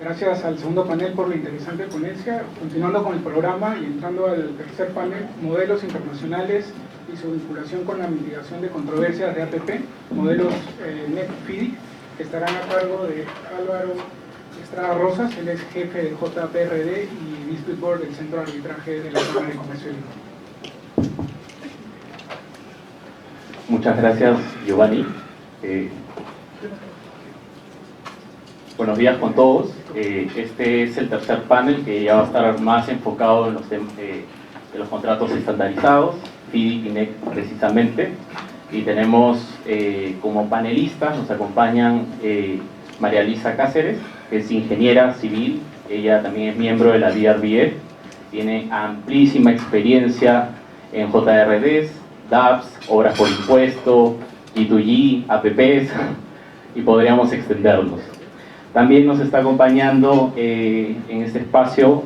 Gracias al segundo panel por la interesante ponencia. Continuando con el programa y entrando al tercer panel, modelos internacionales y su vinculación con la mitigación de controversias de APP, modelos NET-FIDIC, que estarán a cargo de Álvaro Estrada Rosas, él es jefe de JPRD y Dispute Board del Centro de Arbitraje de la Cámara de Comercio de Lima. Muchas gracias, Giovanni. Buenos días con todos. Este es el tercer panel que ya va a estar más enfocado en los contratos estandarizados, FIDIC y NEC precisamente. Y tenemos como panelistas, nos acompañan María Luisa Cáceres, que es ingeniera civil, ella también es miembro de la DRBF, tiene amplísima experiencia en JRDs, DAPs, obras por impuesto, G2G, APPs, y podríamos extendernos. También nos está acompañando en este espacio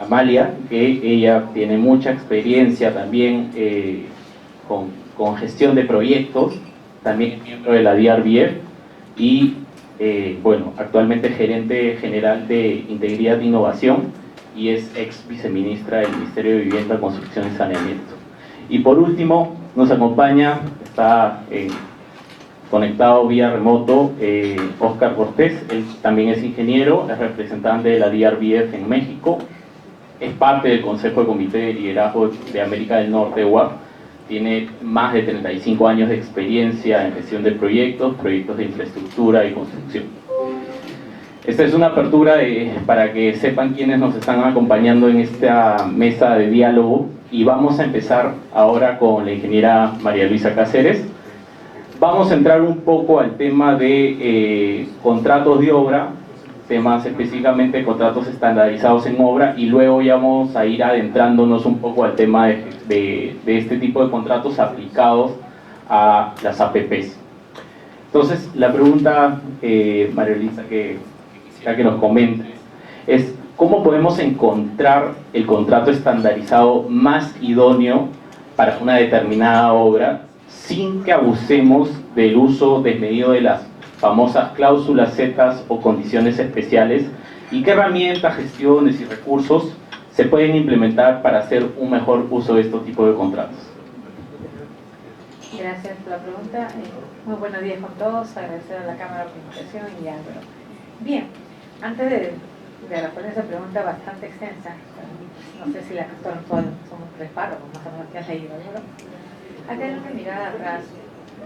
Amalia, que ella tiene mucha experiencia también con gestión de proyectos, también es miembro de la DRBF y bueno, actualmente gerente general de Integridad e Innovación y es ex viceministra del Ministerio de Vivienda, Construcción y Saneamiento. Y por último, nos acompaña, está conectado vía remoto, Óscar Cortés, él también es ingeniero, es representante de la DRBF en México, es parte del Consejo de Comité de Liderazgo de América del Norte, UAP, tiene más de 35 años de experiencia en gestión de proyectos de infraestructura y construcción. Esta es una apertura para que sepan quiénes nos están acompañando en esta mesa de diálogo y vamos a empezar ahora con la ingeniera María Luisa Cáceres. Vamos a entrar un poco al tema de contratos de obra, temas específicamente de contratos estandarizados en obra y luego ya vamos a ir adentrándonos un poco al tema de este tipo de contratos aplicados a las APPs. Entonces, la pregunta, María Luisa, que quisiera que nos comentes es ¿cómo podemos encontrar el contrato estandarizado más idóneo para una determinada obra sin que abusemos del uso desmedido de las famosas cláusulas zetas o condiciones especiales y qué herramientas, gestiones y recursos se pueden implementar para hacer un mejor uso de estos tipos de contratos? Gracias por la pregunta. Muy buenos días con todos. Agradecer a la Cámara por la invitación y a Álvaro. Bien, antes de responder esa pregunta bastante extensa, no sé si las que son somos tres paros, más o menos que has leído, ¿no? Hay que dar una mirada atrás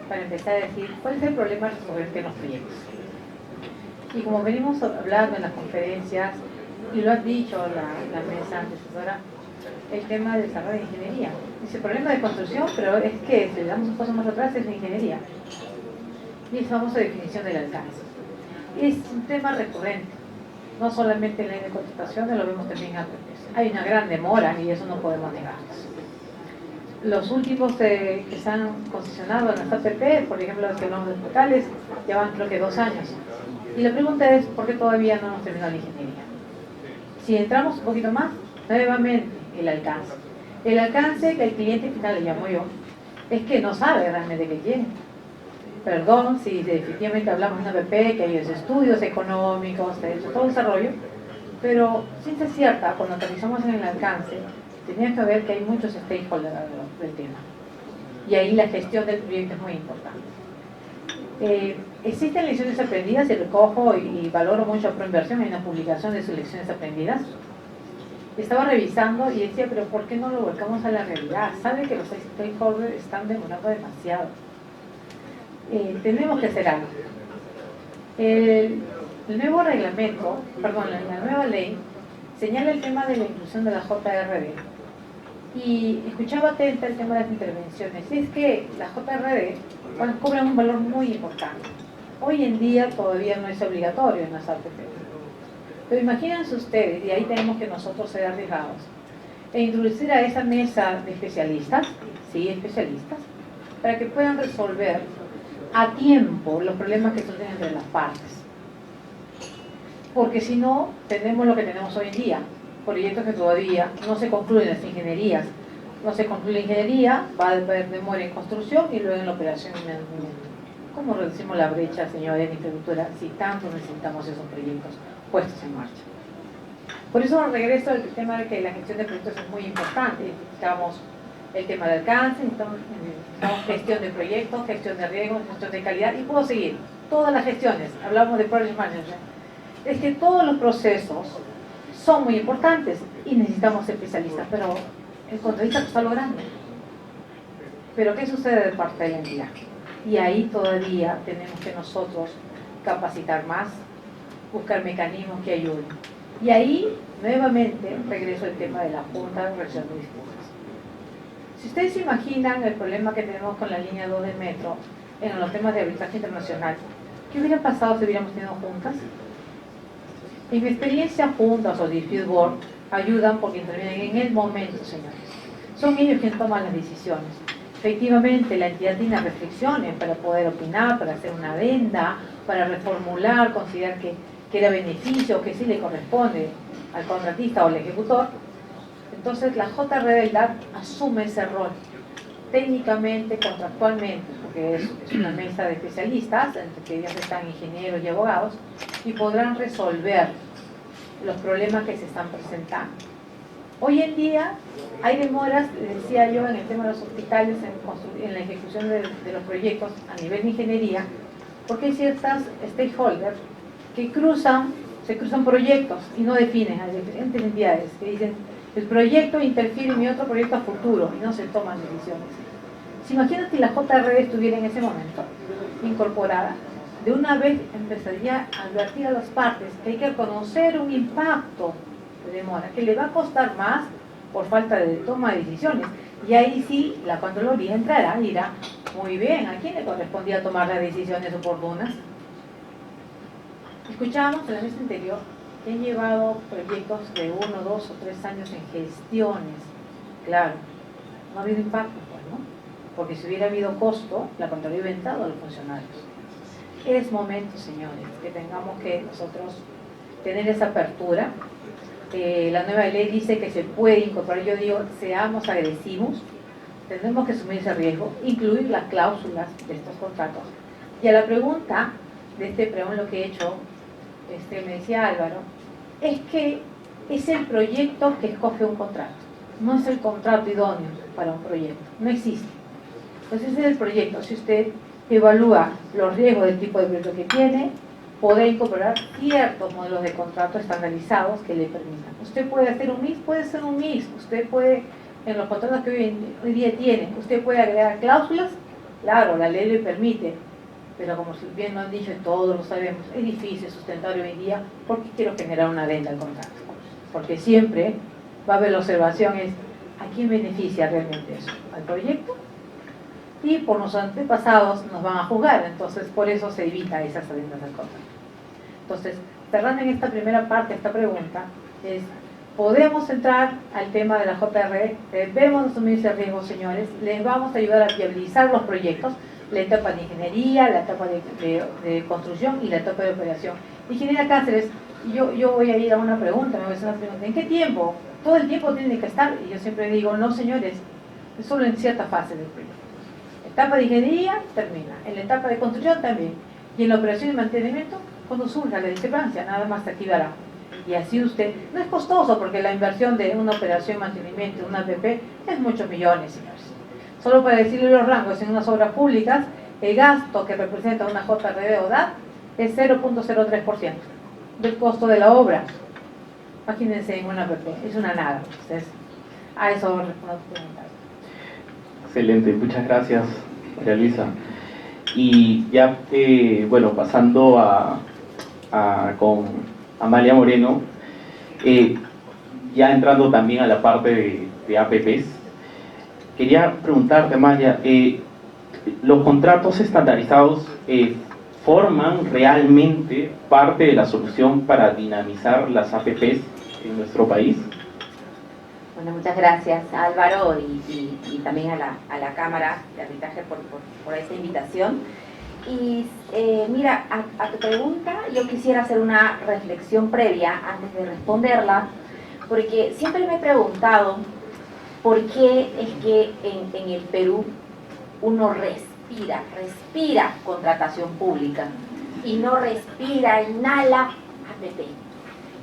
para empezar a decir cuál es el problema recurrente en los proyectos. Y como venimos hablando en las conferencias, y lo has dicho la mesa antecesora, el tema del desarrollo de ingeniería. Dice problema de construcción, pero es que si le damos un paso más atrás es la ingeniería. Y esa famosa definición del alcance. Es un tema recurrente, no solamente en la ley de contratación, lo vemos también en APPs. Hay una gran demora y eso no podemos negarlo. Los últimos que se han concesionado en las APP, por ejemplo los que hablamos de locales, llevan creo que 2 años. Y la pregunta es, ¿por qué todavía no hemos terminado la ingeniería? Si entramos un poquito más, nuevamente el alcance. El alcance que el cliente final le llamo yo, es que no sabe realmente qué quiere. Perdón si efectivamente hablamos de una APP, que hay estudios económicos, todo el desarrollo, pero ciencia cierta, cuando aterrizamos en el alcance, tenemos que ver que hay muchos stakeholders del tema. Y ahí la gestión del proyecto es muy importante. Existen lecciones aprendidas y recojo y valoro mucho a Proinversión en la publicación de sus lecciones aprendidas. Estaba revisando y decía, pero ¿por qué no lo volcamos a la realidad? Sabe que los stakeholders están demorando demasiado. Tenemos que hacer algo. El nuevo reglamento, perdón, la nueva ley señala el tema de la inclusión de la JRD. Y escuchaba atenta el tema de las intervenciones. Y es que la JRD cobra un valor muy importante. Hoy en día todavía no es obligatorio en las APP. Pero imagínense ustedes, y ahí tenemos que nosotros ser arriesgados, e introducir a esa mesa de especialistas, sí, especialistas, para que puedan resolver a tiempo los problemas que surgen entre las partes. Porque si no, tenemos lo que tenemos hoy en día, proyectos que todavía no se concluyen las ingenierías. No se concluye la ingeniería, va a haber demora en construcción y luego en la operación y mantenimiento. ¿Cómo reducimos la brecha, señora, en infraestructura si tanto necesitamos esos proyectos puestos en marcha. Por eso regreso al tema de que la gestión de proyectos es muy importante. Necesitamos el tema de alcance, necesitamos gestión de proyectos, gestión de riesgos, gestión de calidad, y puedo seguir. Todas las gestiones, hablamos de Project Management, es que todos los procesos son muy importantes y necesitamos especialistas, pero el contratista lo está logrando. Pero ¿qué sucede de parte de la entidad? Y ahí todavía tenemos que nosotros capacitar más, buscar mecanismos que ayuden. Y ahí, nuevamente, regreso al tema de la Junta de Resolución de Disputas. Si ustedes se imaginan el problema que tenemos con la línea 2 del metro en los temas de arbitraje internacional, ¿qué hubiera pasado si hubiéramos tenido juntas? En mi experiencia, juntas o dispute board ayudan porque intervienen en el momento, señores. Son ellos quienes toman las decisiones. Efectivamente, la entidad tiene reflexiones para poder opinar, para hacer una adenda, para reformular, considerar que era beneficio, que sí le corresponde al contratista o al ejecutor. Entonces la JRD asume ese rol técnicamente, contractualmente, porque es una mesa de especialistas, entre que ellos están ingenieros y abogados, y podrán resolver los problemas que se están presentando. Hoy en día hay demoras, decía yo, en el tema de los hospitales, en la ejecución de los proyectos a nivel de ingeniería, porque hay ciertas stakeholders que se cruzan proyectos y no definen a diferentes entidades que dicen el proyecto interfiere en mi otro proyecto a futuro y no se toman decisiones. Si imagínate que la JRD estuviera en ese momento incorporada, de una vez empezaría a advertir a las partes que hay que conocer un impacto de demora, que le va a costar más por falta de toma de decisiones. Y ahí sí, la Contraloría entrará y dirá, muy bien, ¿a quién le correspondía tomar las decisiones oportunas? Escuchábamos en la mesa anterior que han llevado proyectos de 1, 2 o 3 años en gestiones. Claro, no ha habido impacto, pues, ¿no? Porque si hubiera habido costo, la Contraloría hubiera entrado a los funcionarios. Es momento, señores, que tengamos que nosotros tener esa apertura. La nueva ley dice que se puede incorporar, yo digo, seamos agresivos, tenemos que asumir ese riesgo, incluir las cláusulas de estos contratos. Y a la pregunta de este preámbulo que he hecho, me decía Álvaro, es que es el proyecto que escoge un contrato, no es el contrato idóneo para un proyecto, no existe. Entonces ese es el proyecto. Si usted evalúa los riesgos del tipo de proyecto que tiene, podrá incorporar ciertos modelos de contrato estandarizados que le permitan. Usted puede hacer un mix, puede ser un mix, usted puede, en los contratos que hoy día tiene, usted puede agregar cláusulas, claro, la ley le permite, pero como bien lo han dicho, todos lo sabemos, es difícil sustentar hoy en día porque quiero generar una adenda al contrato. Porque siempre va a haber la observación es, ¿a quién beneficia realmente eso? ¿Al proyecto? Y por los antepasados nos van a juzgar, entonces por eso se evita esas adendas al contrato. Entonces, cerrando en esta primera parte, esta pregunta, es, ¿podemos entrar al tema de la JRD? Debemos asumir ese riesgo, señores, les vamos a ayudar a viabilizar los proyectos, la etapa de ingeniería, la etapa de construcción y la etapa de operación. Ingeniera Cáceres, yo voy a ir a una pregunta, me voy a hacer una pregunta. ¿En qué tiempo? ¿Todo el tiempo tiene que estar? Y yo siempre digo, no señores, es solo en cierta fase del proyecto. Etapa de ingeniería, termina. En la etapa de construcción también. Y en la operación y mantenimiento, cuando surja la discrepancia, nada más se activará. Y así usted, no es costoso porque la inversión de una operación y mantenimiento, una APP, es muchos millones, señores. Solo para decirle los rangos en unas obras públicas, el gasto que representa una JRD o DAT es 0.03% del costo de la obra. Imagínense en una APP, es una nada. Entonces, a eso respondo a preguntas. Excelente, muchas gracias, María Luisa. Y ya, bueno, pasando con Amalia Moreno, ya entrando también a la parte de APPs, quería preguntarte, Amalia, ¿los contratos estandarizados forman realmente parte de la solución para dinamizar las APPs en nuestro país? Bueno, muchas gracias Álvaro y también a la Cámara de Arbitraje por esta invitación. Y mira, a tu pregunta yo quisiera hacer una reflexión previa antes de responderla, porque siempre me he preguntado por qué es que en el Perú uno respira contratación pública y no respira, inhala APP.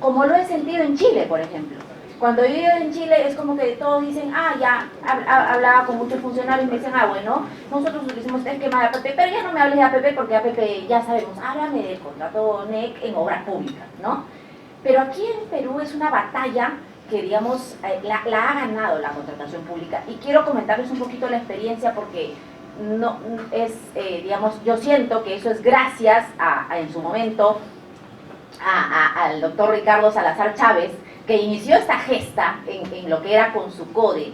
como lo he sentido en Chile, por ejemplo. Cuando yo vivo en Chile es como que todos dicen, ya, hablaba con muchos funcionarios y me dicen, bueno, nosotros utilizamos este esquema de APP, pero ya no me hables de APP porque APP ya sabemos, háblame del contrato NEC en obras públicas, ¿no? Pero aquí en Perú es una batalla que, digamos, la ha ganado la contratación pública. Y quiero comentarles un poquito la experiencia porque no es, digamos, yo siento que eso es gracias en su momento al doctor Ricardo Salazar Chávez, que inició esta gesta en lo que era con su CODE,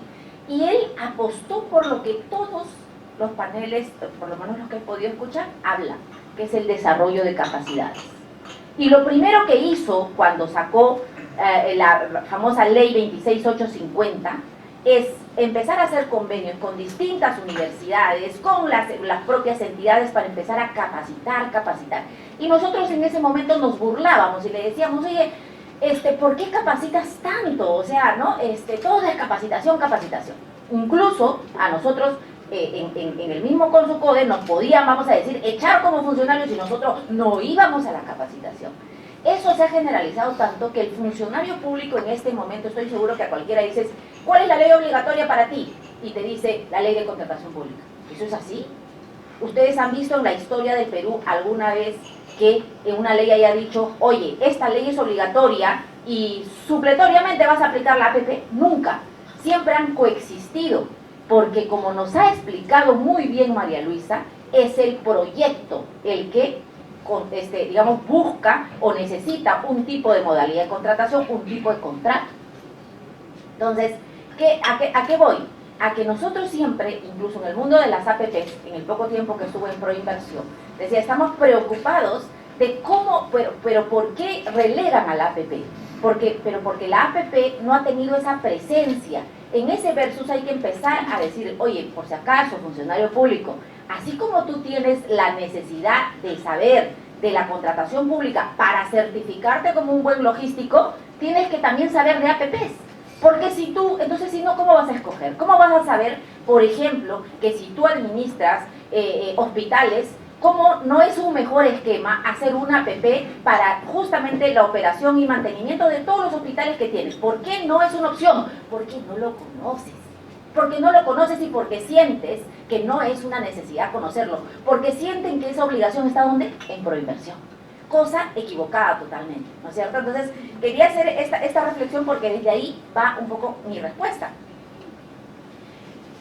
y él apostó por lo que todos los paneles, por lo menos los que he podido escuchar, hablan, que es el desarrollo de capacidades. Y lo primero que hizo cuando sacó la famosa ley 26850 es empezar a hacer convenios con distintas universidades, con las propias entidades para empezar a capacitar. Y nosotros en ese momento nos burlábamos y le decíamos, oye, ¿por qué capacitas tanto? O sea, ¿no? Todo es capacitación. Incluso a nosotros, en el mismo CONSUCODE, nos podían, vamos a decir, echar como funcionarios y nosotros no íbamos a la capacitación. Eso se ha generalizado tanto que el funcionario público en este momento, estoy seguro que a cualquiera dices, ¿cuál es la ley obligatoria para ti? Y te dice, la ley de contratación pública. ¿Eso es así? ¿Ustedes han visto en la historia del Perú alguna vez que en una ley haya dicho, oye, esta ley es obligatoria y supletoriamente vas a aplicar la APP? Nunca. Siempre han coexistido, porque como nos ha explicado muy bien María Luisa, es el proyecto el que, digamos, busca o necesita un tipo de modalidad de contratación, un tipo de contrato. Entonces, ¿a qué voy? A que nosotros siempre, incluso en el mundo de las APPs, en el poco tiempo que estuve en Proinversión, decía, estamos preocupados de cómo, pero ¿por qué relegan a la APP? Porque la APP no ha tenido esa presencia. En ese versus hay que empezar a decir, oye, por si acaso, funcionario público, así como tú tienes la necesidad de saber de la contratación pública para certificarte como un buen logístico, tienes que también saber de APPs. Porque si no, ¿cómo vas a escoger? ¿Cómo vas a saber, por ejemplo, que si tú administras hospitales, cómo no es un mejor esquema hacer una APP para justamente la operación y mantenimiento de todos los hospitales que tienes? ¿Por qué no es una opción? Porque no lo conoces. Porque no lo conoces y porque sientes que no es una necesidad conocerlo. Porque sienten que esa obligación está ¿dónde? En Proinversión. Cosa equivocada totalmente, ¿no es cierto? Entonces, quería hacer esta reflexión porque desde ahí va un poco mi respuesta.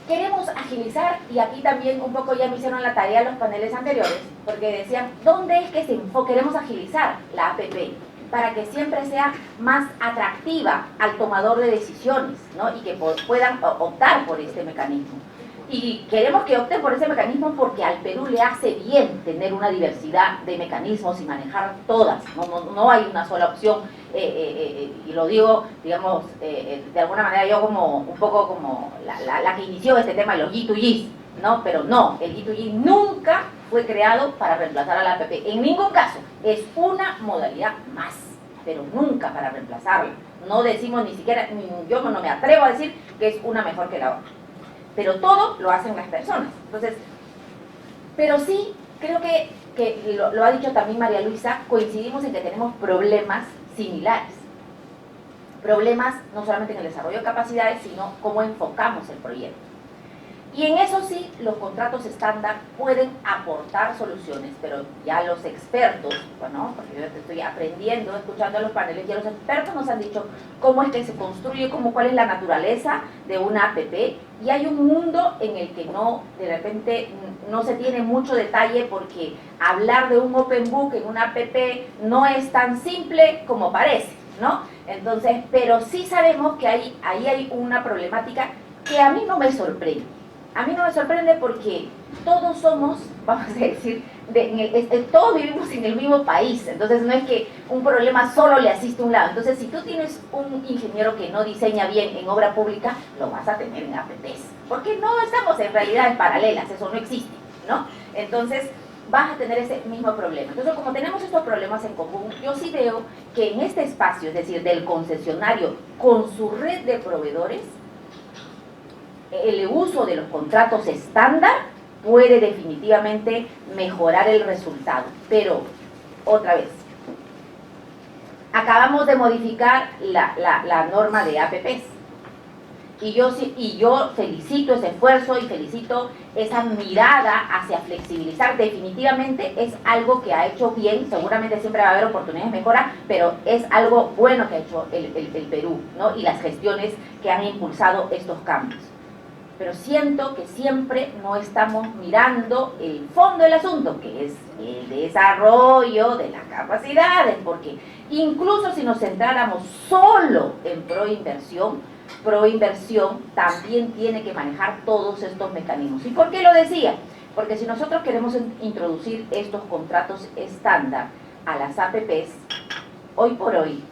Queremos agilizar, y aquí también un poco ya me hicieron la tarea los paneles anteriores, porque decían, ¿dónde es que queremos agilizar la APP? Para que siempre sea más atractiva al tomador de decisiones, ¿no? Y que puedan optar por este mecanismo. Y queremos que opten por ese mecanismo porque al Perú le hace bien tener una diversidad de mecanismos y manejar todas. No hay una sola opción, y lo digo, digamos, de alguna manera yo como un poco como la que inició este tema de los G2Gs, ¿no? Pero no, el G2G nunca fue creado para reemplazar a la APP. En ningún caso, es una modalidad más, pero nunca para reemplazarla. No decimos ni siquiera, yo no me atrevo a decir que es una mejor que la otra. Pero todo lo hacen las personas. Entonces, pero sí, creo que lo ha dicho también María Luisa, coincidimos en que tenemos problemas similares. Problemas no solamente en el desarrollo de capacidades, sino cómo enfocamos el proyecto. Y en eso sí, los contratos estándar pueden aportar soluciones, pero ya los expertos, bueno, porque yo estoy aprendiendo, escuchando a los paneles, ya los expertos nos han dicho cómo es que se construye, cuál es la naturaleza de una APP, y hay un mundo en el que de repente no se tiene mucho detalle, porque hablar de un open book en una APP no es tan simple como parece, ¿no? Entonces, pero sí sabemos que ahí hay una problemática que a mí no me sorprende. A mí no me sorprende porque todos somos, vamos a decir, todos vivimos en el mismo país. Entonces no es que un problema solo le asiste a un lado. Entonces si tú tienes un ingeniero que no diseña bien en obra pública, lo vas a tener en APPs. Porque no estamos en realidades paralelas, eso no existe, ¿no? Entonces vas a tener ese mismo problema. Entonces, como tenemos estos problemas en común, yo sí veo que en este espacio, es decir, del concesionario con su red de proveedores, el uso de los contratos estándar puede definitivamente mejorar el resultado. Pero, otra vez, acabamos de modificar la norma de APPs. Y yo felicito ese esfuerzo y felicito esa mirada hacia flexibilizar. Definitivamente es algo que ha hecho bien, seguramente siempre va a haber oportunidades de mejora, pero es algo bueno que ha hecho el Perú, ¿no? Y las gestiones que han impulsado estos cambios. Pero siento que siempre no estamos mirando el fondo del asunto, que es el desarrollo de las capacidades, porque incluso si nos centráramos solo en proinversión también tiene que manejar todos estos mecanismos. ¿Y por qué lo decía? Porque si nosotros queremos introducir estos contratos estándar a las APPs, hoy por hoy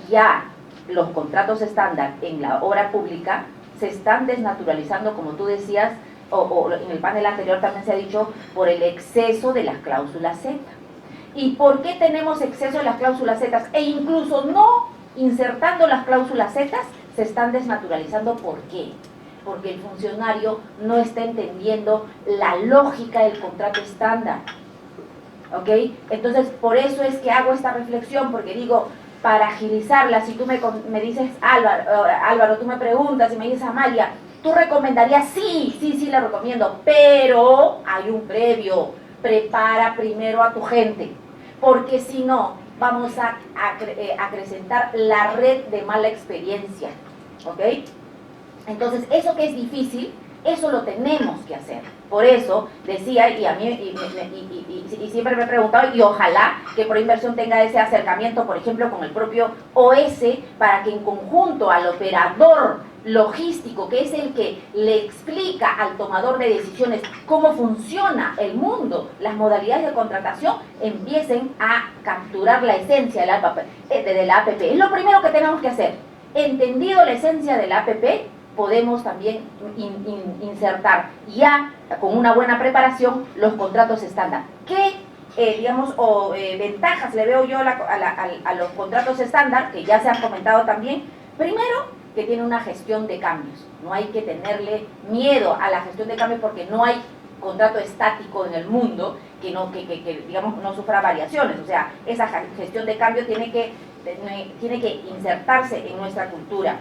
ya los contratos estándar en la obra pública se están desnaturalizando, como tú decías, o en el panel anterior también se ha dicho, por el exceso de las cláusulas Z. ¿Y por qué tenemos exceso de las cláusulas Z? E incluso no insertando las cláusulas Z, se están desnaturalizando. ¿Por qué? Porque el funcionario no está entendiendo la lógica del contrato estándar. ¿Ok? Entonces, por eso es que hago esta reflexión, porque digo, para agilizarla, si tú me dices, Álvaro, tú me preguntas y me dices, Amalia, ¿tú recomendarías? Sí, la recomiendo, pero hay un previo, prepara primero a tu gente, porque si no, vamos a acrecentar la red de mala experiencia, ¿ok? Entonces, eso que es difícil, eso lo tenemos que hacer. Por eso decía, y a mí y siempre me he preguntado, y ojalá que Proinversión tenga ese acercamiento, por ejemplo, con el propio OS, para que en conjunto al operador logístico, que es el que le explica al tomador de decisiones cómo funciona el mundo, las modalidades de contratación, empiecen a capturar la esencia de la APP. Es lo primero que tenemos que hacer. Entendido la esencia de la APP, podemos también insertar ya con una buena preparación los contratos estándar. ¿Qué ventajas le veo yo a los contratos estándar, que ya se han comentado también? Primero, que tiene una gestión de cambios. No hay que tenerle miedo a la gestión de cambios, porque no hay contrato estático en el mundo que no sufra variaciones. O sea, esa gestión de cambio tiene que insertarse en nuestra cultura.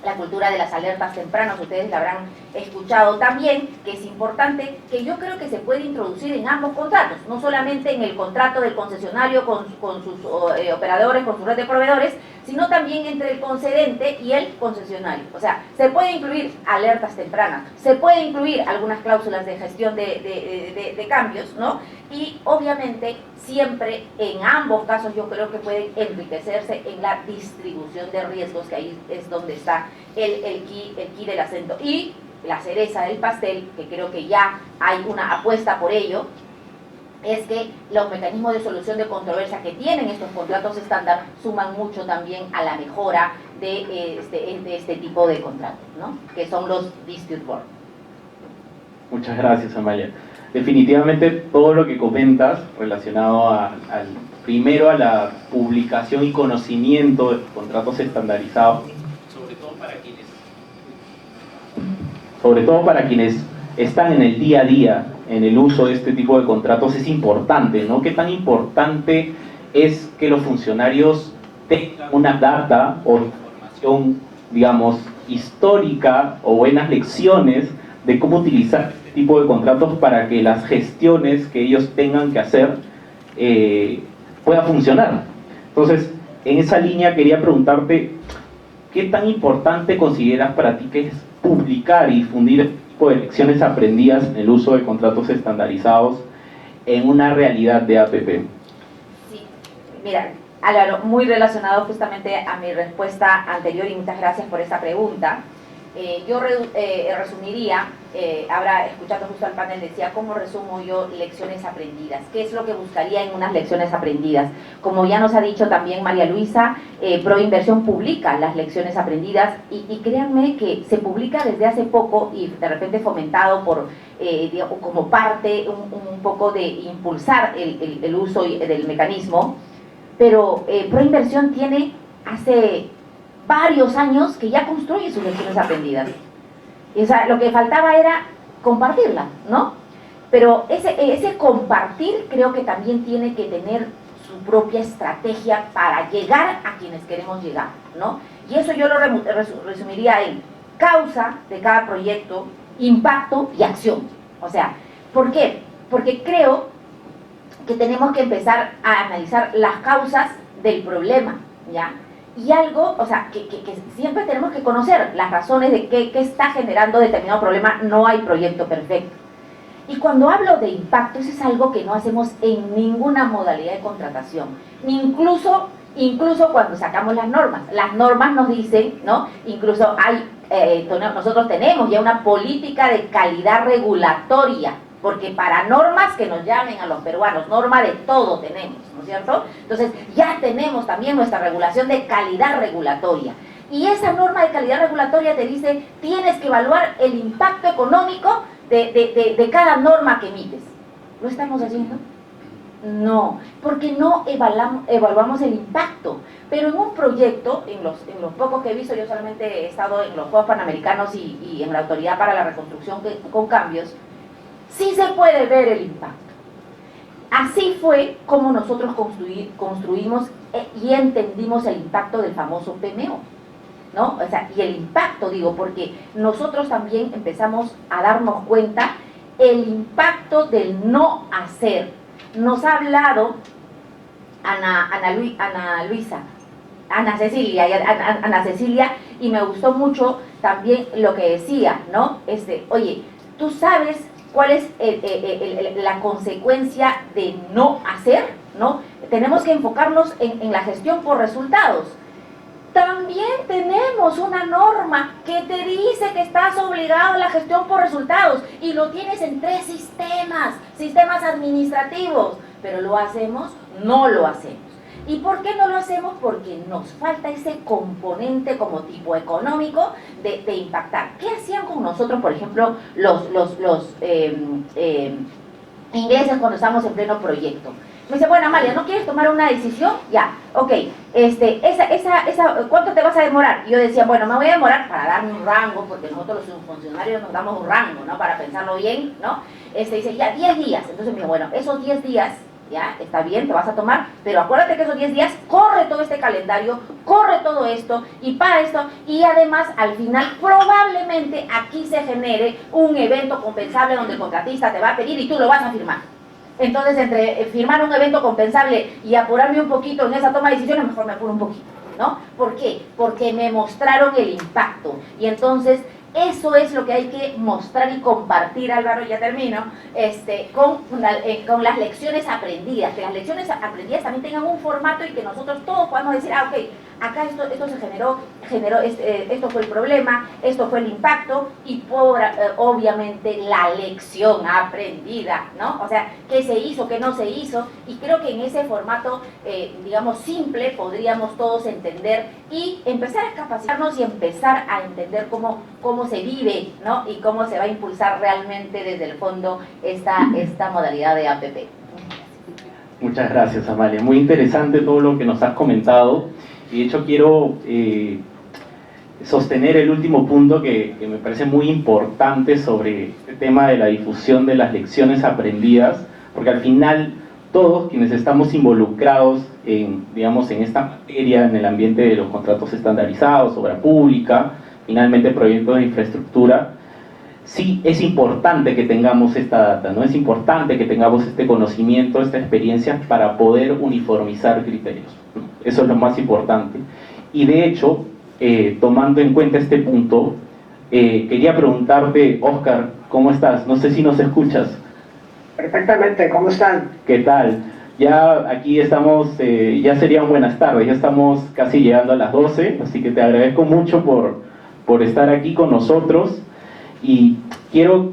La cultura de las alertas tempranas, ustedes la habrán escuchado también, que es importante, que yo creo que se puede introducir en ambos contratos, no solamente en el contrato del concesionario con sus operadores, con su red de proveedores, sino también entre el concedente y el concesionario. O sea, se puede incluir alertas tempranas, se puede incluir algunas cláusulas de gestión de cambios, ¿no? Y obviamente siempre en ambos casos yo creo que pueden enriquecerse en la distribución de riesgos, que ahí es donde está el key del acento. Y la cereza del pastel, que creo que ya hay una apuesta por ello, es que los mecanismos de solución de controversia que tienen estos contratos estándar suman mucho también a la mejora de este tipo de contratos, ¿no? Que son los dispute board. Muchas gracias, Amalia. Definitivamente todo lo que comentas relacionado primero a la publicación y conocimiento de contratos estandarizados, sobre todo para quienes están en el día a día en el uso de este tipo de contratos, es importante, ¿no? ¿Qué tan importante es que los funcionarios tengan una data o información, digamos, histórica o buenas lecciones de cómo utilizar este tipo de contratos para que las gestiones que ellos tengan que hacer pueda funcionar? Entonces, en esa línea quería preguntarte, ¿qué tan importante consideras para ti que es publicar y difundir este tipo de lecciones aprendidas en el uso de contratos estandarizados en una realidad de APP? Sí, mira, Álvaro, muy relacionado justamente a mi respuesta anterior, y muchas gracias por esta pregunta. Yo resumiría, ahora escuchando justo al panel, decía, ¿cómo resumo yo lecciones aprendidas? ¿Qué es lo que buscaría en unas lecciones aprendidas? Como ya nos ha dicho también María Luisa, Proinversión publica las lecciones aprendidas, y créanme que se publica desde hace poco y de repente fomentado por, como parte un poco de impulsar el uso del mecanismo, pero Proinversión tiene hace varios años que ya construye sus lecciones aprendidas. O sea, lo que faltaba era compartirla, ¿no? Pero ese compartir creo que también tiene que tener su propia estrategia para llegar a quienes queremos llegar, ¿no? Y eso yo lo resumiría en causa de cada proyecto, impacto y acción. O sea, ¿por qué? Porque creo que tenemos que empezar a analizar las causas del problema, ¿ya? Y algo, o sea, que siempre tenemos que conocer las razones de qué está generando determinado problema. No hay proyecto perfecto. Y cuando hablo de impacto, eso es algo que no hacemos en ninguna modalidad de contratación. Incluso cuando sacamos las normas nos dicen, ¿no? Incluso nosotros tenemos ya una política de calidad regulatoria, porque para normas que nos llamen a los peruanos, norma de todo tenemos, ¿no es cierto? Entonces ya tenemos también nuestra regulación de calidad regulatoria. Y esa norma de calidad regulatoria te dice, tienes que evaluar el impacto económico de cada norma que emites. ¿Lo estamos haciendo? No, porque no evaluamos el impacto. Pero en un proyecto, en los pocos que he visto, yo solamente he estado en los Juegos Panamericanos y en la Autoridad para la Reconstrucción con Cambios, sí se puede ver el impacto. Así fue como nosotros construimos y entendimos el impacto del famoso PMO, ¿no? O sea, y el impacto, digo, porque nosotros también empezamos a darnos cuenta el impacto del no hacer. Nos ha hablado Ana Cecilia, y me gustó mucho también lo que decía, ¿no? Oye, tú sabes cuál es la consecuencia de no hacer, ¿no? Tenemos que enfocarnos en la gestión por resultados. También tenemos una norma que te dice que estás obligado a la gestión por resultados y lo tienes en 3 sistemas administrativos, pero ¿lo hacemos? No lo hacemos. ¿Y por qué no lo hacemos? Porque nos falta ese componente como tipo económico de impactar. ¿Qué hacían con nosotros, por ejemplo, los ingleses cuando estamos en pleno proyecto? Me dice, bueno, Amalia, ¿no quieres tomar una decisión? Ya, ok, ¿cuánto te vas a demorar? Y yo decía, bueno, me voy a demorar para darme un rango, porque nosotros los funcionarios nos damos un rango, ¿no? Para pensarlo bien, ¿no? Dice, ya, 10 días. Entonces me dijo, bueno, esos 10 días, ya, está bien, te vas a tomar, pero acuérdate que esos 10 días corre todo este calendario, corre todo esto, y para esto, y además, al final, probablemente aquí se genere un evento compensable donde el contratista te va a pedir y tú lo vas a firmar. Entonces, entre firmar un evento compensable y apurarme un poquito en esa toma de decisiones, mejor me apuro un poquito, ¿no? ¿Por qué? Porque me mostraron el impacto. Y entonces, eso es lo que hay que mostrar y compartir, Álvaro, ya termino, con las lecciones aprendidas. Que las lecciones aprendidas también tengan un formato y que nosotros todos podamos decir, ah, ok, acá esto se generó esto fue el problema, esto fue el impacto y obviamente la lección aprendida, ¿no? O sea, qué se hizo, qué no se hizo, y creo que en ese formato, digamos, simple, podríamos todos entender y empezar a capacitarnos y empezar a entender cómo se vive, ¿no? Y cómo se va a impulsar realmente desde el fondo esta modalidad de APP. Muchas gracias, Amalia. Muy interesante todo lo que nos has comentado. Y de hecho quiero sostener el último punto que me parece muy importante sobre el tema de la difusión de las lecciones aprendidas, porque al final todos quienes estamos involucrados en esta materia, en el ambiente de los contratos estandarizados, obra pública, finalmente proyectos de infraestructura, sí es importante que tengamos esta data, ¿no? Es importante que tengamos este conocimiento, esta experiencia para poder uniformizar criterios, ¿no? Eso es lo más importante. Y de hecho, tomando en cuenta este punto, quería preguntarte, Óscar, ¿cómo estás? No sé si nos escuchas. Perfectamente, ¿cómo están? ¿Qué tal? Ya aquí estamos, ya serían buenas tardes, ya estamos casi llegando a las 12, así que te agradezco mucho por estar aquí con nosotros. Y quiero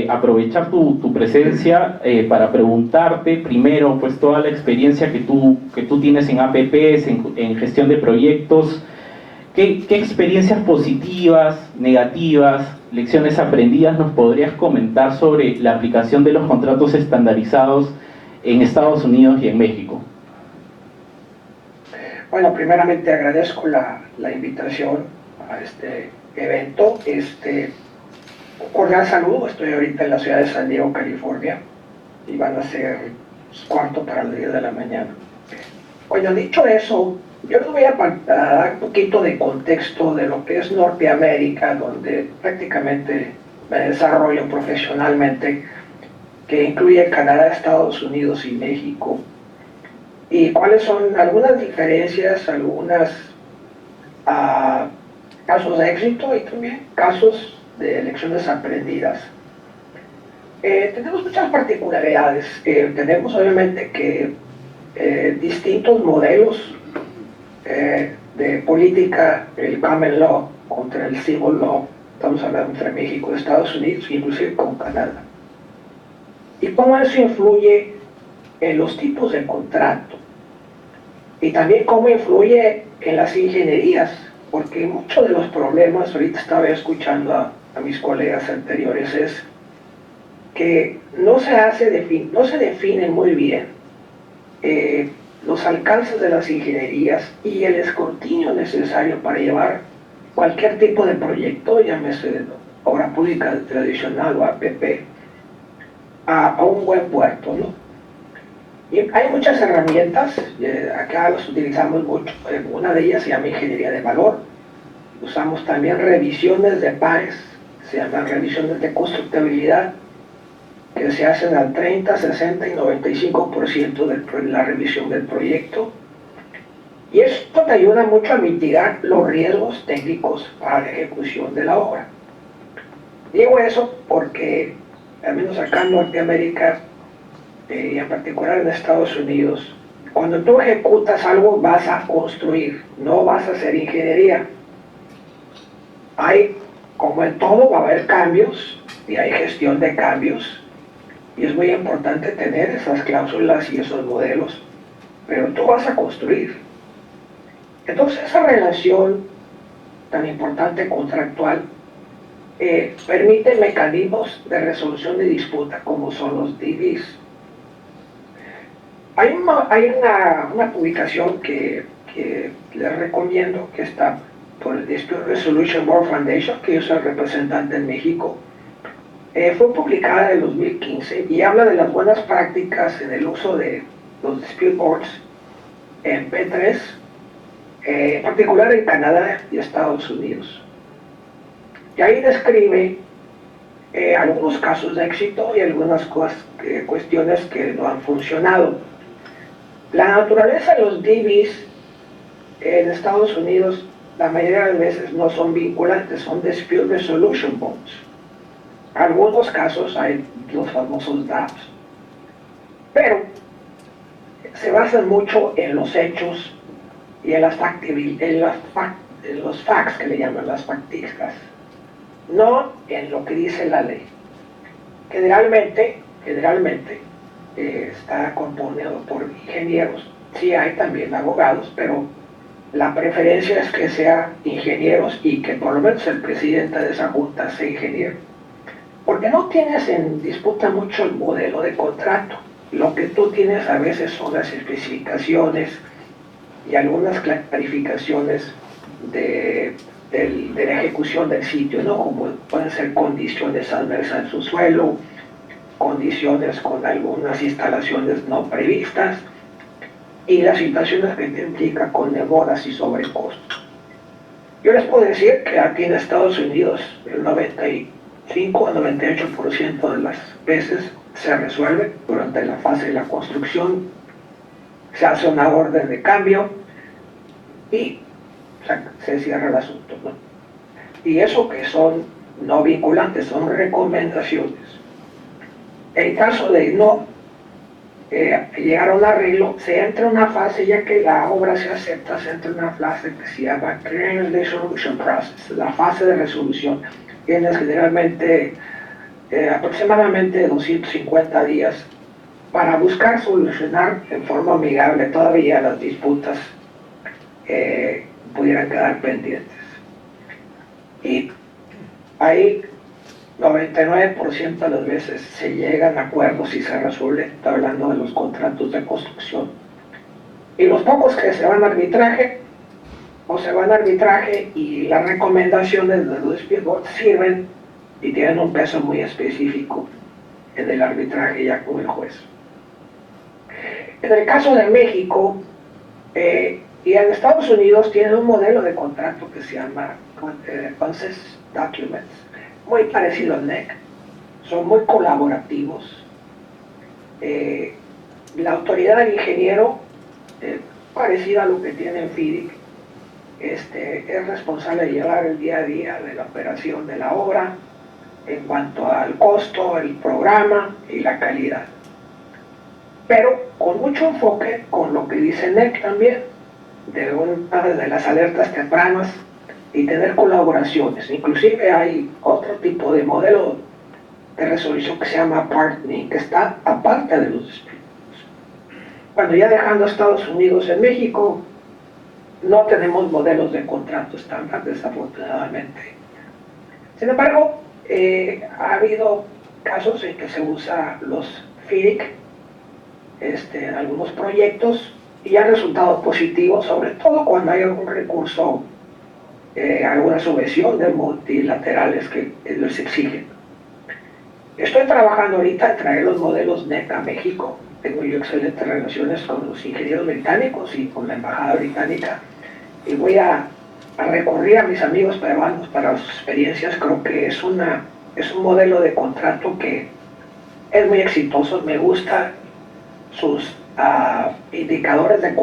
aprovechar tu presencia para preguntarte primero, pues toda la experiencia que tú tienes en APPs, en gestión de proyectos, ¿qué experiencias positivas, negativas, lecciones aprendidas nos podrías comentar sobre la aplicación de los contratos estandarizados en Estados Unidos y en México? Bueno, primeramente agradezco la invitación a este evento. Un cordial saludo. Estoy ahorita en la ciudad de San Diego, California, y van a ser 4:15 de la mañana. Bueno, dicho eso, yo les voy a dar un poquito de contexto de lo que es Norteamérica, donde prácticamente me desarrollo profesionalmente, que incluye Canadá, Estados Unidos y México. Y cuáles son algunas diferencias, algunos casos de éxito y también casos de lecciones aprendidas. Tenemos muchas particularidades. Tenemos obviamente que distintos modelos de política, el common law contra el civil law, estamos hablando entre México, Estados Unidos, inclusive con Canadá. Y cómo eso influye en los tipos de contrato. Y también cómo influye en las ingenierías, porque muchos de los problemas, ahorita estaba escuchando a mis colegas anteriores, es que no se definen muy bien los alcances de las ingenierías y el escrutinio necesario para llevar cualquier tipo de proyecto, llámese obra pública tradicional o APP, a un buen puerto, ¿no? Y hay muchas herramientas, acá las utilizamos mucho. Una de ellas se llama ingeniería de valor. Usamos también revisiones de pares, se llaman revisiones de constructibilidad, que se hacen al 30, 60 y 95% de la revisión del proyecto. Y esto te ayuda mucho a mitigar los riesgos técnicos para la ejecución de la obra. Digo eso porque, al menos acá en Norteamérica, y en particular en Estados Unidos, cuando tú ejecutas algo vas a construir, no vas a hacer ingeniería. Como en todo, va a haber cambios y hay gestión de cambios, y es muy importante tener esas cláusulas y esos modelos, pero tú vas a construir. Entonces esa relación tan importante contractual permite mecanismos de resolución de disputa como son los DVs. Hay una publicación que les recomiendo, que está por el Dispute Resolution Board Foundation, que yo soy el representante en México. Fue publicada en el 2015 y habla de las buenas prácticas en el uso de los Dispute Boards en P3, en particular en Canadá y Estados Unidos. Y ahí describe algunos casos de éxito y algunas cuestiones que no han funcionado. La naturaleza de los DVs en Estados Unidos la mayoría de las veces no son vinculantes, son Dispute Resolution Bonds. En algunos casos hay los famosos DAPs, pero se basan mucho en los hechos y en los facts, que le llaman las factísticas, no en lo que dice la ley. Generalmente está compuesto por ingenieros, sí hay también abogados, pero la preferencia es que sean ingenieros y que por lo menos el presidente de esa junta sea ingeniero. Porque no tienes en disputa mucho el modelo de contrato. Lo que tú tienes a veces son las especificaciones y algunas clarificaciones de la ejecución del sitio, ¿no? Como pueden ser condiciones adversas en su suelo, condiciones con algunas instalaciones no previstas, y las situaciones que te implican con demoras y sobrecostos. Yo les puedo decir que aquí en Estados Unidos el 95 a 98% de las veces se resuelve durante la fase de la construcción, se hace una orden de cambio y se cierra el asunto, ¿no? Y eso que son no vinculantes, son recomendaciones. En caso de no llegar a un arreglo, se entra en una fase, ya que la obra se acepta, se entra en una fase que se llama Clearance Resolution Process, la fase de resolución. Tienes generalmente aproximadamente 250 días para buscar solucionar en forma amigable todavía las disputas pudieran quedar pendientes. Y ahí 99% de las veces se llegan a acuerdos y se resuelve. Estoy hablando de los contratos de construcción. Y los pocos que se van a arbitraje, y las recomendaciones de los Dispute sirven y tienen un peso muy específico en el arbitraje ya con el juez. En el caso de México, Y en Estados Unidos tienen un modelo de contrato que se llama Consent Documents, muy parecido al NEC, son muy colaborativos. La autoridad del ingeniero, parecida a lo que tiene en FIDIC, es responsable de llevar el día a día de la operación de la obra en cuanto al costo, el programa y la calidad. Pero con mucho enfoque con lo que dice NEC también, de las alertas tempranas y tener colaboraciones. Inclusive hay otro tipo de modelo de resolución que se llama partnering, que está aparte de los despidos. Bueno, ya dejando a Estados Unidos, en México no tenemos modelos de contrato estándar, desafortunadamente. Sin embargo, ha habido casos en que se usa los FIDIC en algunos proyectos y han resultado positivos, sobre todo cuando hay algún recurso, alguna subvención de multilaterales que les exigen. Estoy trabajando ahorita en traer los modelos NEC a México. Tengo yo excelentes relaciones con los ingenieros británicos y con la embajada británica, y voy a recurrir a mis amigos peruanos para sus experiencias. Creo que es un modelo de contrato que es muy exitoso. Me gusta sus indicadores de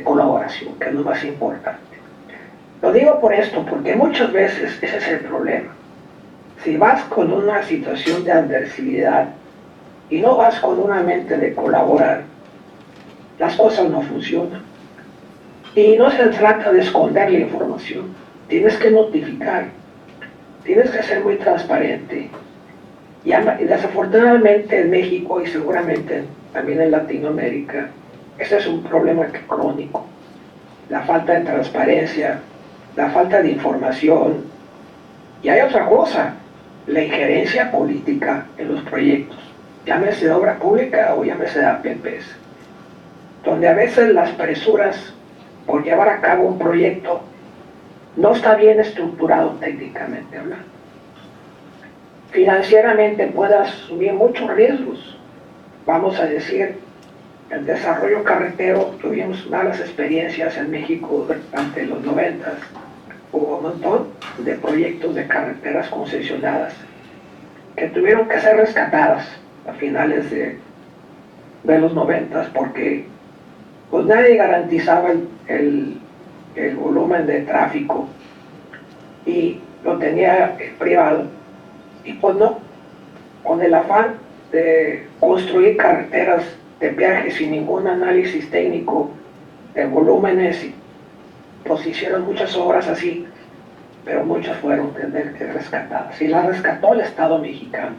colaboración, que es lo más importante. Lo digo por esto, porque muchas veces ese es el problema. Si vas con una situación de adversidad y no vas con una mente de colaborar, las cosas no funcionan. Y no se trata de esconder la información, tienes que notificar, tienes que ser muy transparente. Y desafortunadamente en México y seguramente también en Latinoamérica, ese es un problema crónico. La falta de transparencia, la falta de información. Y hay otra cosa, la injerencia política en los proyectos, llámese de obra pública o llámese de APPs, donde a veces las presuras por llevar a cabo un proyecto no está bien estructurado técnicamente hablando. Financieramente puede asumir muchos riesgos. Vamos a decir, el desarrollo carretero, tuvimos malas experiencias en México durante los 90. Hubo un montón de proyectos de carreteras concesionadas que tuvieron que ser rescatadas a finales de los 90 porque pues nadie garantizaba el volumen de tráfico y lo tenía el privado. Y pues no, con el afán de construir carreteras de peaje sin ningún análisis técnico de volúmenes, pues hicieron muchas obras así, pero muchas fueron rescatadas. Y las rescató el Estado mexicano.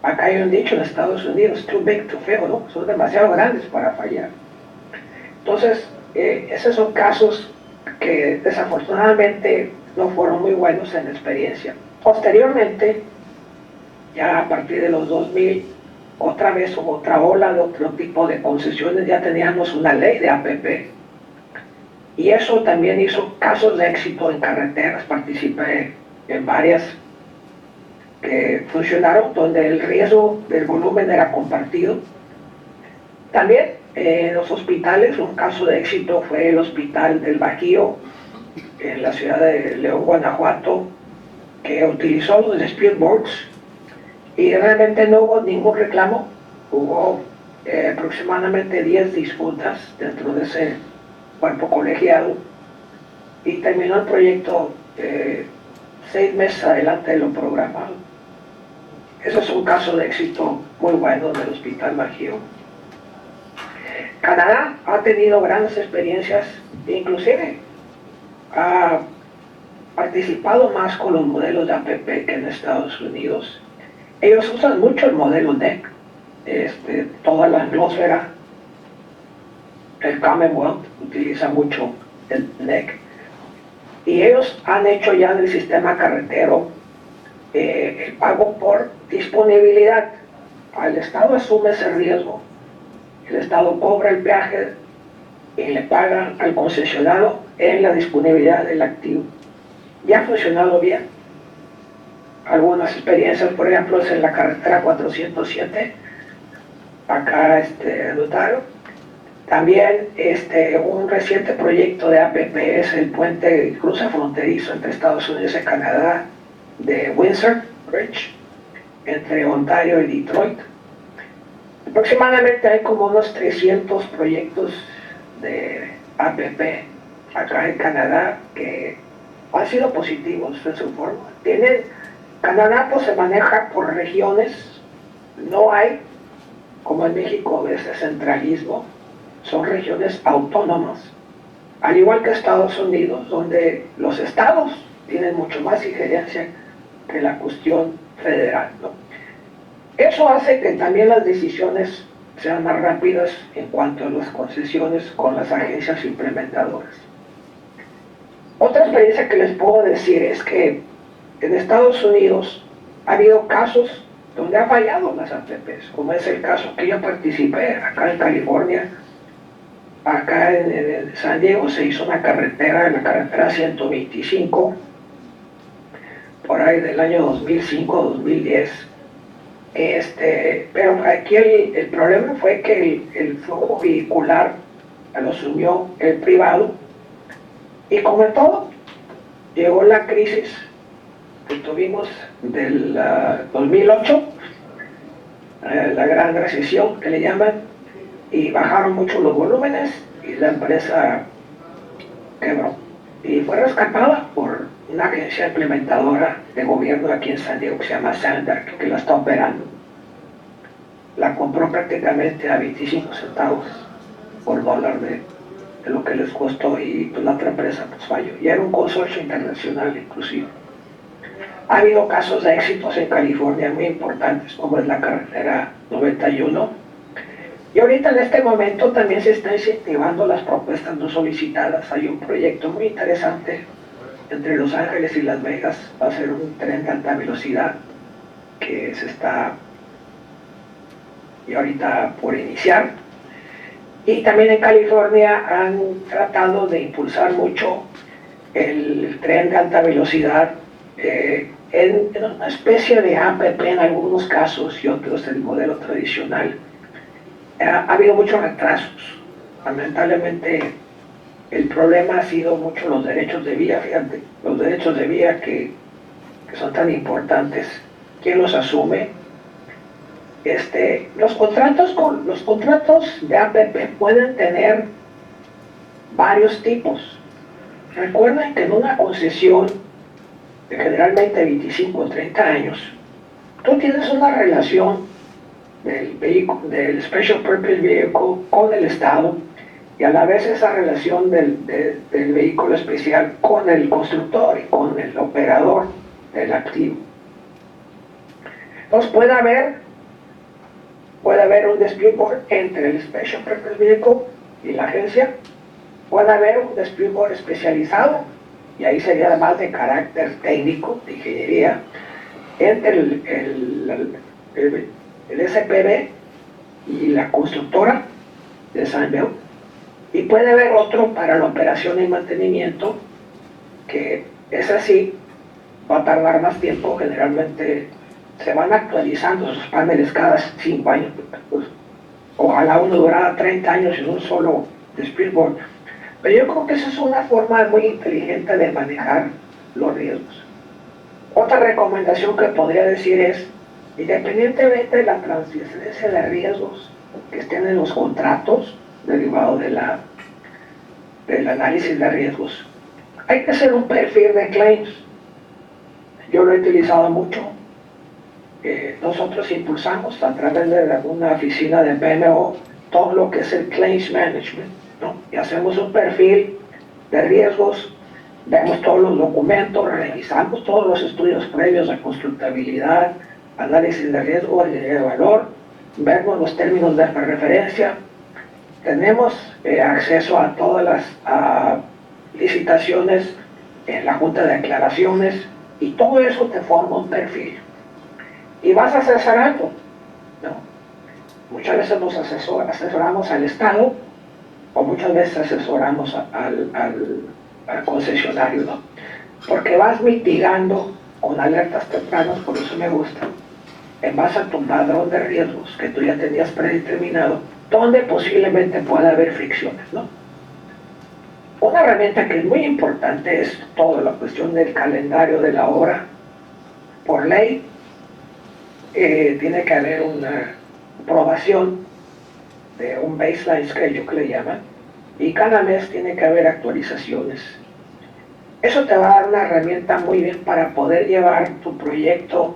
Acá hay un dicho en Estados Unidos, too big to fail, ¿no? Son demasiado grandes para fallar. Entonces, esos son casos que desafortunadamente no fueron muy buenos en la experiencia. Posteriormente, ya a partir de los 2000, otra vez hubo otra ola de otro tipo de concesiones, ya teníamos una ley de APP. Y eso también hizo casos de éxito en carreteras, participé en varias que funcionaron, donde el riesgo del volumen era compartido. También en los hospitales, un caso de éxito fue el Hospital del Bajío, en la ciudad de León, Guanajuato, que utilizó los speedboards y realmente no hubo ningún reclamo. Hubo aproximadamente 10 disputas dentro de ese cuerpo colegiado y terminó el proyecto 6 meses adelante de lo programado. Ese es un caso de éxito muy bueno del Hospital Bajío. Canadá ha tenido grandes experiencias, inclusive ha participado más con los modelos de APP que en Estados Unidos. Ellos usan mucho el modelo NEC, toda la anglosfera, el Commonwealth utiliza mucho el NEC, y ellos han hecho ya en el sistema carretero el pago por disponibilidad. El Estado asume ese riesgo, el Estado cobra el peaje y le paga al concesionado en la disponibilidad del activo. Ya ha funcionado bien. Algunas experiencias, por ejemplo, es en la carretera 407, acá en Ontario, También un reciente proyecto de APP es el puente cruce fronterizo entre Estados Unidos y Canadá de Windsor Bridge, entre Ontario y Detroit. Aproximadamente hay como unos 300 proyectos de APP acá en Canadá que han sido positivos en su forma. Canadá pues se maneja por regiones, no hay, como en México, ese centralismo, son regiones autónomas, al igual que Estados Unidos, donde los estados tienen mucho más injerencia que la cuestión federal, ¿no? Eso hace que también las decisiones sean más rápidas en cuanto a las concesiones con las agencias implementadoras. Otra experiencia que les puedo decir es que en Estados Unidos ha habido casos donde ha fallado las APPs, como es el caso que yo participé acá en California. Acá en San Diego se hizo una carretera, la carretera 125, por ahí del año 2005-2010. Pero aquí el problema fue que el flujo vehicular lo asumió el privado, y como en todo, llegó la crisis que tuvimos del 2008, la gran recesión que le llaman, y bajaron mucho los volúmenes y la empresa quebró y fue rescatada por una agencia implementadora de gobierno aquí en San Diego que se llama Sandark, que la está operando. La compró prácticamente a 25 centavos por dólar de lo que les costó, y pues la otra empresa pues falló, y era un consorcio internacional inclusive. Ha habido casos de éxitos en California muy importantes, como es la carretera 91, y ahorita en este momento también se están incentivando las propuestas no solicitadas. Hay un proyecto muy interesante entre Los Ángeles y Las Vegas, va a ser un tren de alta velocidad que se está y ahorita por iniciar. Y también en California han tratado de impulsar mucho el tren de alta velocidad en una especie de APP en algunos casos y otros el modelo tradicional. Ha habido muchos retrasos. Lamentablemente el problema ha sido mucho los derechos de vía, fíjate, los derechos de vía que son tan importantes. ¿Quién los asume? Los contratos de APP pueden tener varios tipos. Recuerden que en una concesión de generalmente 25 o 30 años, tú tienes una relación del Special Purpose Vehicle con el Estado, y a la vez esa relación del vehículo especial con el constructor y con el operador del activo. Entonces puede haber un dispute board entre el Special Purpose Vehicle y la agencia, puede haber un dispute board especializado, y ahí sería más de carácter técnico, de ingeniería, entre el SPV y la constructora de Sunbelt, y puede haber otro para la operación y mantenimiento, que es así, va a tardar más tiempo. Generalmente se van actualizando sus paneles cada 5 años, pues, ojalá uno durara 30 años en un solo dispute board, pero yo creo que esa es una forma muy inteligente de manejar los riesgos. Otra recomendación que podría decir es, independientemente de la transferencia de riesgos que estén en los contratos derivados del análisis de riesgos, hay que hacer un perfil de claims. Yo lo he utilizado mucho. Nosotros impulsamos a través de una oficina de PMO todo lo que es el claims management, ¿no? Y hacemos un perfil de riesgos, vemos todos los documentos, revisamos todos los estudios previos de constructabilidad, análisis de riesgo, de valor, vemos los términos de referencia, tenemos acceso a todas las licitaciones en la Junta de Declaraciones, y todo eso te forma un perfil. Y vas asesorando, ¿no? Muchas veces nos asesoramos al Estado, o muchas veces asesoramos al concesionario, ¿no? Porque vas mitigando con alertas tempranas, por eso me gusta, en base a tu padrón de riesgos que tú ya tenías predeterminado, donde posiblemente pueda haber fricciones, ¿no? Una herramienta que es muy importante es toda la cuestión del calendario de la obra. Por ley, tiene que haber una aprobación de un baseline schedule que le llaman, y cada mes tiene que haber actualizaciones. Eso te va a dar una herramienta muy bien para poder llevar tu proyecto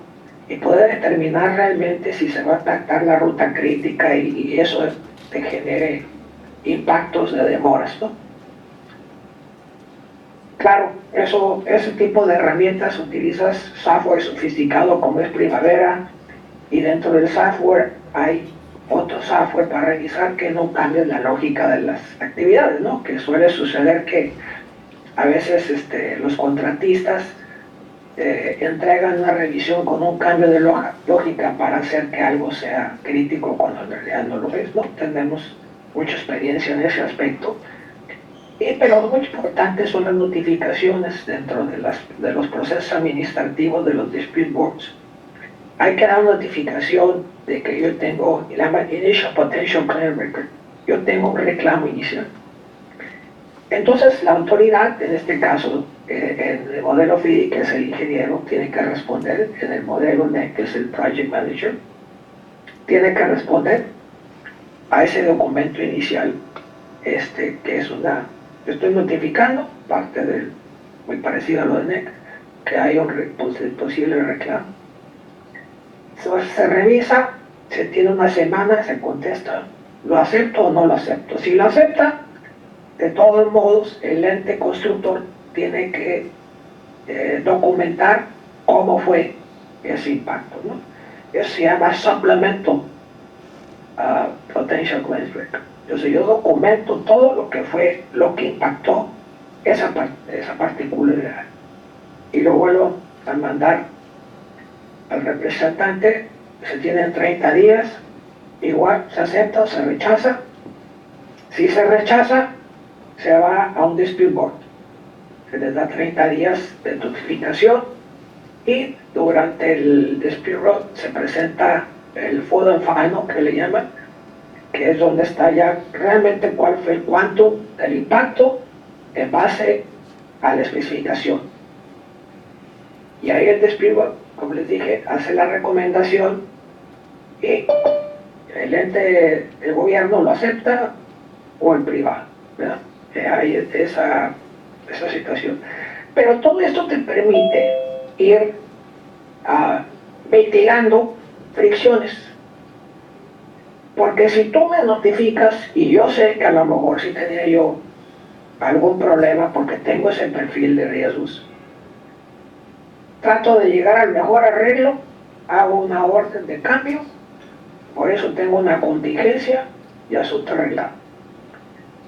y poder determinar realmente si se va a pactar la ruta crítica y eso te genere impactos de demoras, ¿no? Claro, ese tipo de herramientas utilizas software sofisticado como es Primavera, y dentro del software hay otro software para revisar que no cambie la lógica de las actividades, ¿no? Que suele suceder que a veces los contratistas entregan una revisión con un cambio de lógica para hacer que algo sea crítico cuando en realidad no lo es, ¿no? Tenemos mucha experiencia en ese aspecto. Pero lo muy importante son las notificaciones dentro de los procesos administrativos de los dispute boards. Hay que dar una notificación de que yo tengo, la Initial Potential Claim Record, yo tengo un reclamo inicial. Entonces la autoridad, en este caso, en el modelo FIDI, que es el ingeniero, tiene que responder, en el modelo NEC, que es el Project Manager, tiene que responder a ese documento inicial, que es estoy notificando, parte del, muy parecido a lo de NEC, que hay un posible reclamo. Se revisa, se tiene una semana, se contesta, ¿lo acepto o no lo acepto? Si lo acepta, de todos modos, el ente constructor tiene que documentar cómo fue ese impacto, ¿no? Eso se llama Supplemental Potential Claims Record. Entonces yo documento todo lo que fue, lo que impactó esa particularidad, y lo vuelvo a mandar al representante. Se tienen 30 días, igual se acepta o se rechaza. Si se rechaza, se va a un dispute board, se les da 30 días de notificación, y durante el dispute board se presenta el full and final, que le llaman, que es donde está ya realmente cuál fue el quantum del impacto en base a la especificación. Y ahí el dispute board, como les dije, hace la recomendación y el ente del gobierno lo acepta o el privado, ¿verdad? Hay esa situación. Pero todo esto te permite ir mitigando fricciones. Porque si tú me notificas, y yo sé que a lo mejor sí tenía yo algún problema porque tengo ese perfil de riesgos, trato de llegar al mejor arreglo, hago una orden de cambio, por eso tengo una contingencia y asunto arreglado.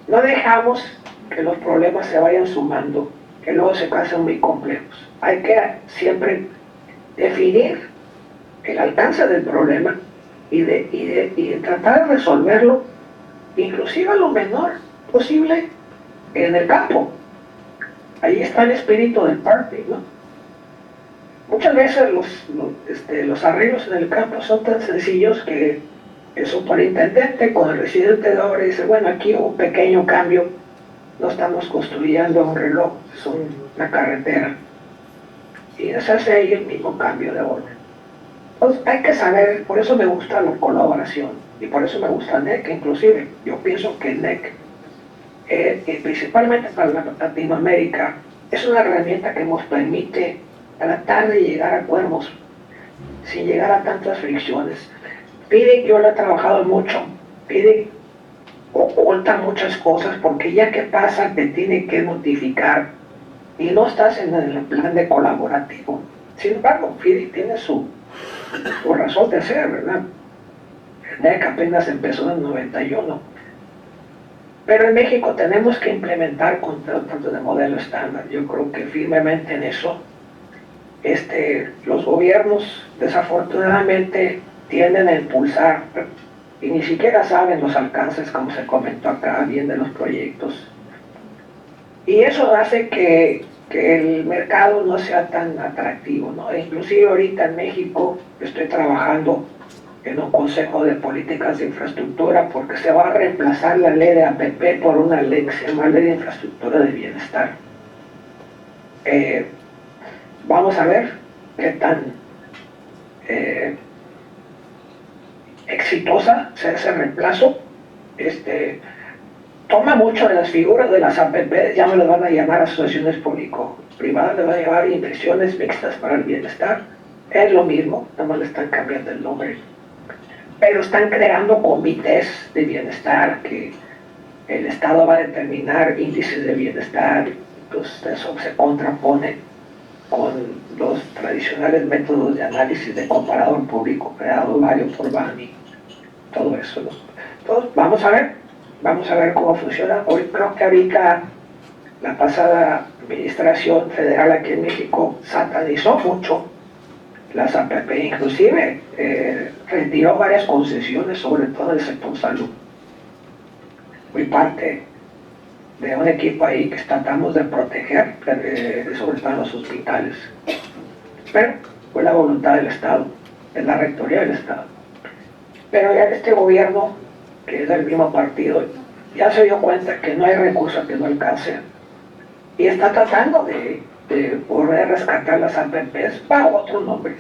No dejamos que los problemas se vayan sumando, que luego se hacen muy complejos. Hay que siempre definir el alcance del problema y tratar de resolverlo, inclusive a lo menor posible en el campo. Ahí está el espíritu del party, ¿no? Muchas veces los arreglos en el campo son tan sencillos que el superintendente con el residente de obra dice, bueno, aquí hubo un pequeño cambio, no estamos construyendo un reloj, es una carretera, y se hace ahí el mismo cambio de orden. Entonces hay que saber, por eso me gusta la colaboración, y por eso me gusta NEC, inclusive yo pienso que NEC, principalmente para Latinoamérica, es una herramienta que nos permite tratar de llegar a acuerdos sin llegar a tantas fricciones. FIDIC, yo lo he trabajado mucho, FIDIC oculta muchas cosas porque ya que pasa te tiene que notificar y no estás en el plan de colaborativo. Sin embargo, FIDIC tiene su razón de ser, ¿verdad? El NEC apenas empezó en el 91. Pero en México tenemos que implementar contratos de modelo estándar. Yo creo que firmemente en eso los gobiernos desafortunadamente tienden a impulsar y ni siquiera saben los alcances, como se comentó acá, bien de los proyectos. Y eso hace que el mercado no sea tan atractivo, ¿no? Inclusive ahorita en México estoy trabajando en un Consejo de Políticas de Infraestructura, porque se va a reemplazar la ley de APP por una ley que se llama Ley de Infraestructura de Bienestar. Vamos a ver qué tan exitosa sea ese reemplazo. Toma mucho de las figuras de las APP, ya me lo van a llamar asociaciones público-privadas, le van a llamar inversiones mixtas para el bienestar. Es lo mismo, nada más le están cambiando el nombre. Pero están creando comités de bienestar que el Estado va a determinar índices de bienestar, pues eso se contrapone con los tradicionales métodos de análisis de comparador público creado varios por Bani, todo eso, ¿no? Entonces, vamos a ver cómo funciona. Hoy creo que ahorita la pasada administración federal aquí en México satanizó mucho las APP, inclusive retiró varias concesiones, sobre todo en el sector salud. Fui parte de un equipo ahí que tratamos de proteger, sobre todo en los hospitales. Pero fue la voluntad del Estado, de la rectoría del Estado. Pero ya este gobierno, que es del mismo partido, ya se dio cuenta que no hay recursos que no alcancen y está tratando de poder rescatar las APPs bajo otro nombre.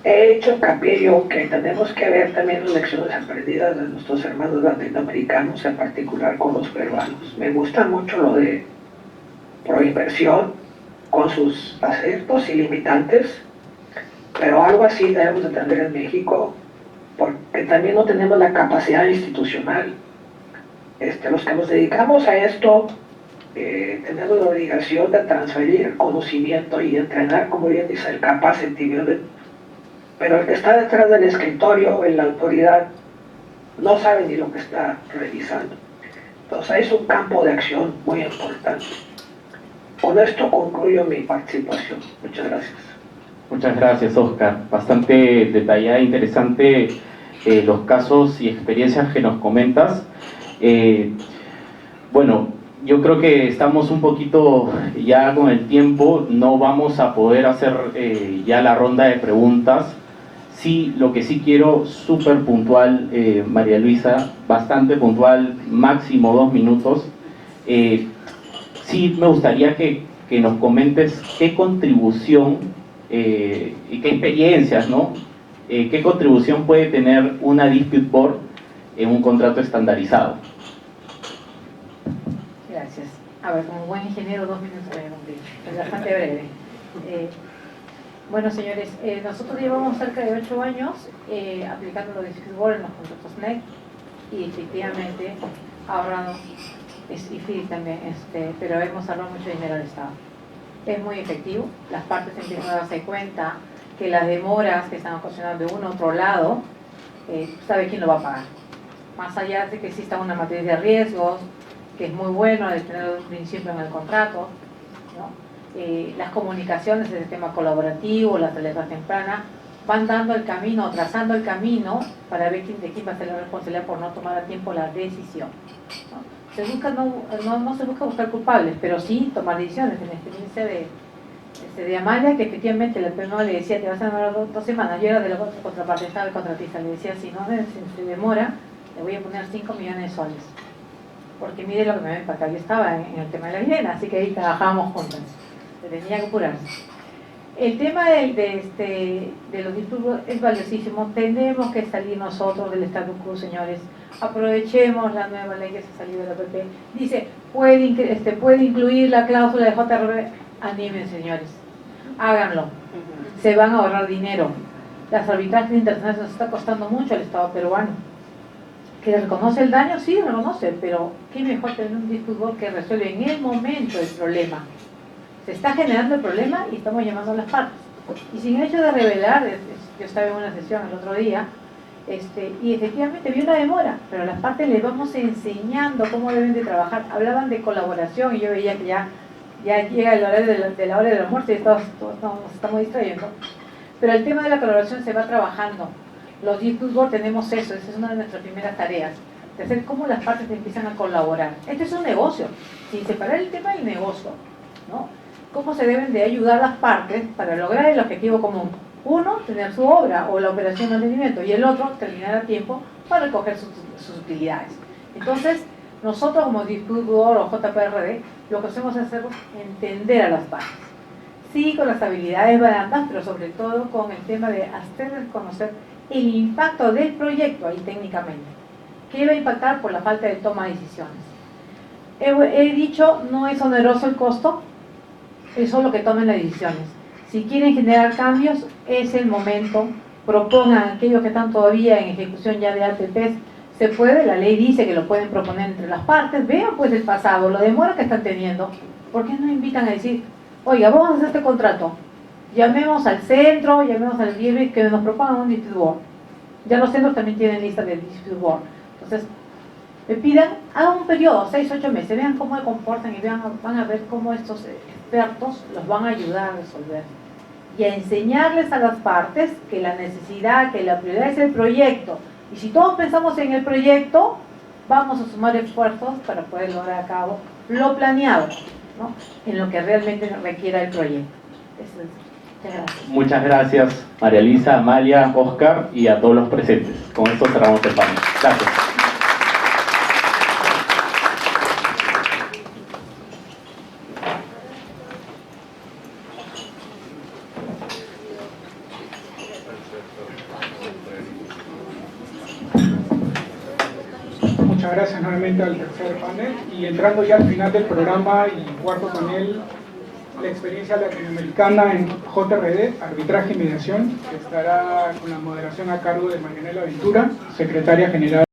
He hecho hincapié yo que tenemos que ver también las lecciones aprendidas de nuestros hermanos latinoamericanos, en particular con los peruanos. Me gusta mucho lo de proinversión, con sus aciertos y limitantes, pero algo así debemos de tener en México, porque también no tenemos la capacidad institucional. Los que nos dedicamos a esto tenemos la obligación de transferir conocimiento y entrenar, como bien dice, el capacity building, pero el que está detrás del escritorio, en la autoridad, no sabe ni lo que está revisando. Entonces es un campo de acción muy importante. Con esto concluyo mi participación. Muchas gracias. Muchas gracias, Oscar. Bastante detallada e interesante los casos y experiencias que nos comentas. Bueno, yo creo que estamos un poquito ya con el tiempo, no vamos a poder hacer ya la ronda de preguntas. Sí, lo que sí quiero, súper puntual, María Luisa, bastante puntual, máximo 2 minutos. Sí, me gustaría que nos comentes qué contribución y qué experiencias, ¿no? ¿Qué contribución puede tener una dispute board en un contrato estandarizado? Gracias. A ver, como buen ingeniero, 2 minutos voy a cumplir. Es bastante breve. Bueno, señores, nosotros llevamos cerca de 8 años aplicando los dispute board en los contratos NEC y efectivamente ahorrado, y FIDI también, pero hemos ahorrado mucho dinero al Estado. Es muy efectivo, las partes empiezan a darse cuenta que las demoras que están ocasionando de uno a otro lado, sabe quién lo va a pagar. Más allá de que exista una matriz de riesgos, que es muy bueno de tener un principio en el contrato, ¿no? Las comunicaciones, el sistema colaborativo, las alertas tempranas, van dando el camino, trazando el camino para ver de quién va a ser la responsabilidad por no tomar a tiempo la decisión, ¿no? Se busca no se busca buscar culpables, pero sí tomar decisiones. En la experiencia de Amalia, que efectivamente el PMO le decía te vas a demorar 2 semanas, yo era de la contraparte, estaba el contratista, le decía si no se demora, le voy a poner 5 millones de soles, porque mire lo que me va a impactar. Yo estaba en el tema de la vivienda, así que ahí trabajábamos juntos, se tenía que apurarse. El tema de los disturbios es valiosísimo. Tenemos que salir nosotros del status quo, señores. Aprovechemos la nueva ley que se salió de la APP. Dice, puede incluir la cláusula de JRB. Animen, señores. Háganlo. Se van a ahorrar dinero. Las arbitrajes internacionales nos está costando mucho al Estado peruano. ¿Que reconoce el daño? Sí, reconoce, pero qué mejor tener un dispute board que resuelve en el momento el problema. Se está generando el problema y estamos llamando a las partes. Y sin el hecho de revelar, yo estaba en una sesión el otro día, y efectivamente vi una demora, pero a las partes les vamos enseñando cómo deben de trabajar. Hablaban de colaboración y yo veía que ya llega el horario de la hora de la muerte y todos nos estamos distrayendo. Pero el tema de la colaboración se va trabajando. Los dispute board tenemos eso, esa es una de nuestras primeras tareas, de hacer cómo las partes empiezan a colaborar. Este es un negocio, sin separar el tema del negocio, ¿no? Cómo se deben de ayudar las partes para lograr el objetivo común. Uno, tener su obra o la operación de mantenimiento, y el otro, terminar a tiempo para recoger sus utilidades. Entonces, nosotros como distribuidor o JPRD, lo que hacemos es entender a las partes. Sí, con las habilidades blandas, pero sobre todo con el tema de hacerles conocer el impacto del proyecto ahí técnicamente. ¿Qué va a impactar? Por la falta de toma de decisiones. He dicho, no es oneroso el costo, es solo que tomen las decisiones. Si quieren generar cambios, es el momento. Propongan aquellos que están todavía en ejecución ya de ATPs. Se puede, la ley dice que lo pueden proponer entre las partes. Vean pues el pasado, lo demora que están teniendo. ¿Por qué no invitan a decir, oiga, vamos a hacer este contrato? Llamemos al centro, llamemos al DIRBIS que nos propongan un dispute board. Ya los centros también tienen lista de dispute board. Entonces, me pidan, hagan un periodo, 6, 8 meses, vean cómo se comportan y van a ver cómo estos expertos los van a ayudar a resolver. Y a enseñarles a las partes que la necesidad, que la prioridad es el proyecto. Y si todos pensamos en el proyecto, vamos a sumar esfuerzos para poder lograr a cabo lo planeado, ¿no? En lo que realmente requiera el proyecto. Eso es. Muchas gracias. Muchas gracias, María Elisa, Amalia, Oscar y a todos los presentes. Con esto cerramos el panel. Gracias. Muchas gracias nuevamente al tercer panel, y entrando ya al final del programa y cuarto panel, la experiencia latinoamericana en JRD, arbitraje y mediación, que estará con la moderación a cargo de Marianela Ventura, secretaria general